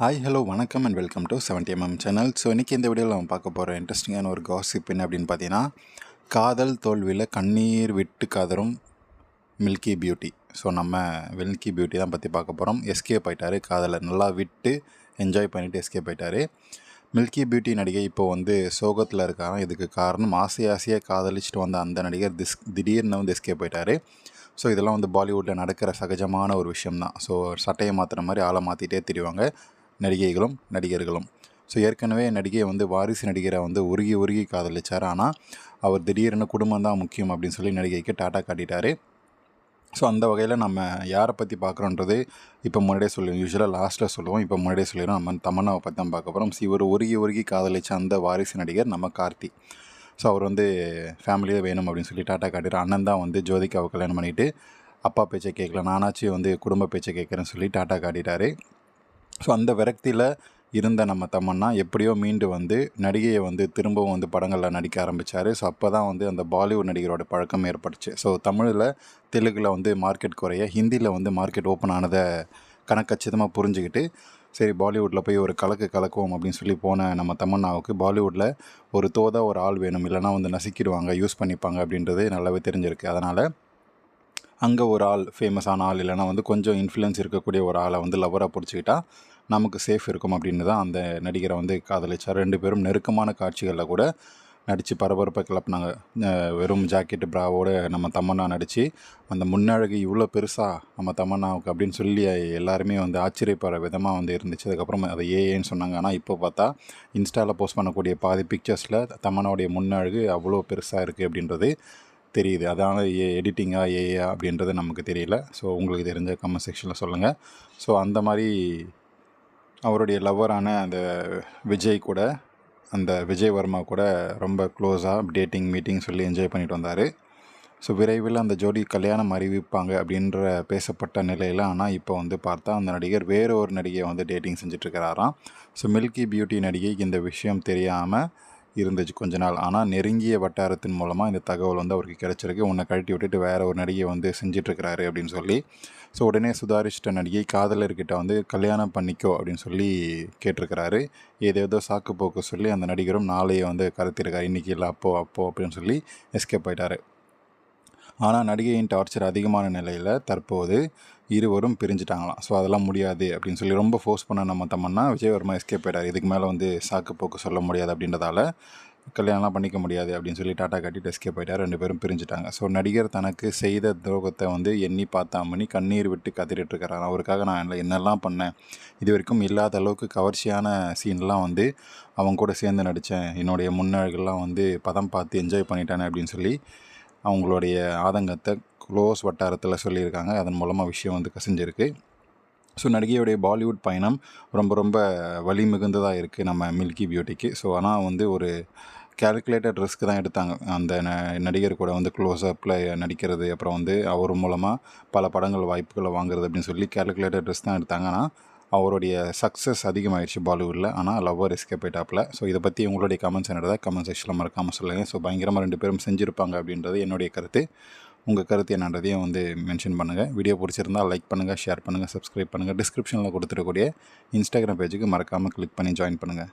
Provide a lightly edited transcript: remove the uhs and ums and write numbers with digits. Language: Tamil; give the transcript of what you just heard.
ஹாய் ஹலோ வணக்கம் and welcome to 70mm channel. So இன்றைக்கி இந்த வீடியோவில் நம்ம பார்க்க போகிற இன்ட்ரெஸ்டிங்கான ஒரு காசிப் என்ன அப்படின்னு பார்த்தீங்கன்னா, காதல் தோல்வியில் கண்ணீர் விட்டு காதரும் மில்கி பியூட்டி. ஸோ நம்ம மில்கி பியூட்டி தான் பற்றி பார்க்க போகிறோம். எஸ்கேப் ஆகிட்டார், காதலை நல்லா விட்டு என்ஜாய் பண்ணிவிட்டு எஸ்கேப் ஆகிட்டார். மில்கி பியூட்டி நடிகை இப்போது சோகத்தில் இருக்காங்க. இதுக்கு காரணம் ஆசையாக காதலிச்சுட்டு வந்த அந்த நடிகர் திடீர்னு எஸ்கேப் ஆகிட்டார். ஸோ இதெல்லாம் பாலிவுட்டில் நடக்கிற சகஜமான ஒரு விஷயம்தான். ஸோ சட்டையை மாற்றுற மாதிரி ஆளை மாற்றிட்டே திரிவாங்க நடிகைகளும் நடிகர்களும். ஸோ ஏற்கனவே நடிகை வாரிசு நடிகரை உருகி காதலிச்சார். ஆனால் அவர் திடீர்னு குடும்பம் தான் முக்கியம் அப்படின்னு சொல்லி நடிகைக்கு டாட்டா காட்டிட்டார். ஸோ அந்த வகையில் நம்ம யாரை பற்றி பார்க்குறோன்றது இப்போ முன்னாடியே சொல்லுவோம். யூஸ்வலாக லாஸ்ட்டில் சொல்லுவோம், இப்போ முன்னாடியே சொல்லிடுவோம். நம்ம தமன்னாவை பற்றி தான் பார்க்க போகிறோம். இவர் உருகி காதலிச்ச அந்த வாரிசு நடிகர் நம்ம கார்த்தி. ஸோ அவர் ஃபேமிலியே வேணும் அப்படின்னு சொல்லி டாட்டா காட்டிடுறார். அண்ணன் தான் ஜோதிகாவை கல்யாணம் பண்ணிவிட்டு அப்பா பேச்சை கேட்கல, நானாச்சும் குடும்ப பேச்சை கேட்குறேன்னு சொல்லி டாட்டா காட்டிட்டார். ஸோ அந்த விரக்தியில் இருந்த நம்ம தமன்னா எப்படியோ மீண்டு நடிகையை திரும்பவும் படங்களில் நடிக்க ஆரம்பித்தார். ஸோ அப்போ தான் அந்த பாலிவுட் நடிகரோட பழக்கம் ஏற்பட்டுச்சு. ஸோ தமிழில் தெலுங்கில் மார்க்கெட் குறைய ஹிந்தியில் மார்க்கெட் ஓப்பன் ஆனதை கணக்கச்சிதமாக புரிஞ்சுக்கிட்டு சரி பாலிவுட்டில் போய் ஒரு கலக்குவோம் அப்படின்னு சொல்லி போன நம்ம தமன்னாவுக்கு பாலிவுட்டில் ஒரு ஒரு ஆள் வேணும், இல்லைனா நசுக்கிடுவாங்க, யூஸ் பண்ணிப்பாங்க அப்படின்றது நல்லாவே தெரிஞ்சிருக்கு. அதனால் அங்கே ஒரு ஆள், ஃபேமஸான ஆள், இல்லைனா கொஞ்சம் இன்ஃப்ளூயன்ஸ் இருக்கக்கூடிய ஒரு ஆளை லவராக பிடிச்சிக்கிட்டா நமக்கு சேஃப் இருக்கும் அப்படின்னு தான் அந்த நடிகரை காதலிச்சார். 2 பேரும் நெருக்கமான காட்சிகளில் கூட நடித்து பரபரப்பை கிளப்புனாங்க. வெறும் ஜாக்கெட்டு ப்ராவோடு நம்ம தமன்னா நடித்து அந்த முன்னழகு இவ்வளோ பெருசாக நம்ம தமன்னாவுக்கு அப்படின்னு சொல்லி எல்லாருமே ஆச்சரியப்படுற விதமாக இருந்துச்சு. அதுக்கப்புறம் அதை ஏன்னு சொன்னாங்க. ஆனால் இப்போ பார்த்தா இன்ஸ்டாவில் போஸ்ட் பண்ணக்கூடிய பாதி பிக்சர்ஸில் தமன்னாவுடைய முன்னழகு அவ்வளோ பெருசாக இருக்குது அப்படின்றது தெரியுது. அதனால் எடிட்டிங்கா ஏஐயா அப்படின்றது நமக்கு தெரியல. ஸோ உங்களுக்கு தெரிஞ்ச கமெண்ட் செக்ஷனில் சொல்லுங்கள். ஸோ அந்த மாதிரி அவருடைய லவ்வரான அந்த விஜய் வர்மா கூட ரொம்ப க்ளோஸாக டேட்டிங் மீட்டிங் சொல்லி என்ஜாய் பண்ணிட்டு வந்தார். ஸோ விரைவில் அந்த ஜோடி கல்யாணம் அறிவிப்பாங்க அப்படின்ற பேசப்பட்ட நிலையில், ஆனால் இப்போ பார்த்தா அந்த நடிகர் வேறு ஒரு நடிகையை டேட்டிங் செஞ்சிட்ருக்கிறாராம். ஸோ மில்கி பியூட்டி நடிகைக்கு இந்த விஷயம் தெரியாமல் இருந்துச்சு கொஞ்ச நாள். ஆனால் நெருங்கிய வட்டாரத்தின் மூலமாக இந்த தகவல் அவருக்கு கிடச்சிருக்கு. உன்னை கழட்டி விட்டுட்டு வேறு ஒரு நடிகை செஞ்சிட்ருக்கிறாரு அப்படின்னு சொல்லி. ஸோ உடனே சுதாரிச்சிட்ட நடிகை காதலர்கிட்ட கல்யாணம் பண்ணிக்கோ அப்படின்னு சொல்லி கேட்டிருக்கிறாரு. ஏதேதோ சாக்கு போக்கு சொல்லி அந்த நடிகரும் நாளையே கருத்திருக்காரு. இன்றைக்கி இல்லை அப்போ அப்படின்னு சொல்லி எஸ்கேப் ஆகிட்டார். ஆனால் நடிகையின் டார்ச்சர் அதிகமான நிலையில் தற்போது இருவரும் பிரிஞ்சிட்டாங்களாம். ஸோ அதெல்லாம் முடியாது அப்படின்னு சொல்லி ரொம்ப ஃபோர்ஸ் பண்ண நம்ம தமன்னா விஜயவர்மா எஸ்கேப் ஆகிட்டார். இதுக்கு மேலே சாக்கு போக்கு சொல்ல முடியாது அப்படின்றதால கல்யாணம்லாம் பண்ணிக்க முடியாது அப்படின்னு சொல்லி டாட்டா காட்டிட்டு எஸ்கேப் ஆகிட்டார். 2 பேரும் பிரிஞ்சுட்டாங்க. ஸோ நடிகர் தனக்கு செய்த துரோகத்தை எண்ணி பார்த்தாமணி கண்ணீர் விட்டு கத்திட்டுருக்கிறார். அவருக்காக நான் என்னெல்லாம் பண்ணேன், இது வரைக்கும் இல்லாத அளவுக்கு கவர்ச்சியான சீன்லாம் அவங்க கூட சேர்ந்து நடித்தேன், என்னுடைய முன்னழகெல்லாம் பதம் பார்த்து என்ஜாய் பண்ணிட்டேன் அப்படின்னு சொல்லி அவங்களுடைய ஆதங்கத்தை க்ளோஸ் வட்டாரத்தில் சொல்லியிருக்காங்க. அதன் மூலமாக விஷயம் கசிஞ்சிருக்கு. ஸோ நடிகையுடைய பாலிவுட் பயணம் ரொம்ப வலி மிகுந்ததாக இருக்குது நம்ம மில்கி பியூட்டிக்கு. ஸோ ஆனால் ஒரு கேல்குலேட்டட் ரிஸ்க் தான் எடுத்தாங்க. அந்த நடிகர் கூட க்ளோஸ்அப்பில் நடிக்கிறது, அப்புறம் அவர் மூலமாக பல படங்கள் வாய்ப்புகளை வாங்குறது அப்படின்னு சொல்லி கேல்குலேட்டட் ரிஸ்க் தான் எடுத்தாங்க. ஆனால் அவருடைய சக்ஸஸ் அதிகமாகிடுச்சு பாலிவுட்டில். ஆனால் லவ்வர் எஸ்கேப் ஆகிட்டாப்பில். ஸோ இதை பற்றி உங்களுடைய கமெண்ட்ஸ் என்னடா கமெண்ட் செக்ஷனில் மறக்காமல் சொல்லுங்கள். ஸோ பயங்கரமாக 2 பேரும் செஞ்சுருப்பாங்க அப்படின்றது என்னுடைய கருத்து. உங்கள் கருத்து என்னன்றதையும் மென்ஷன் பண்ணுங்கள். வீடியோ பிடிச்சிருந்தால் லைக் பண்ணுங்கள், ஷேர் பண்ணுங்கள், சப்ஸ்கிரைப் பண்ணுங்கள். டிஸ்கிரிப்ஷனில் கொடுத்துருக்கூடிய இன்ஸ்டாகிராம் பேஜுக்கு மறக்காமல் கிளிக் பண்ணி ஜாயின் பண்ணுங்கள்.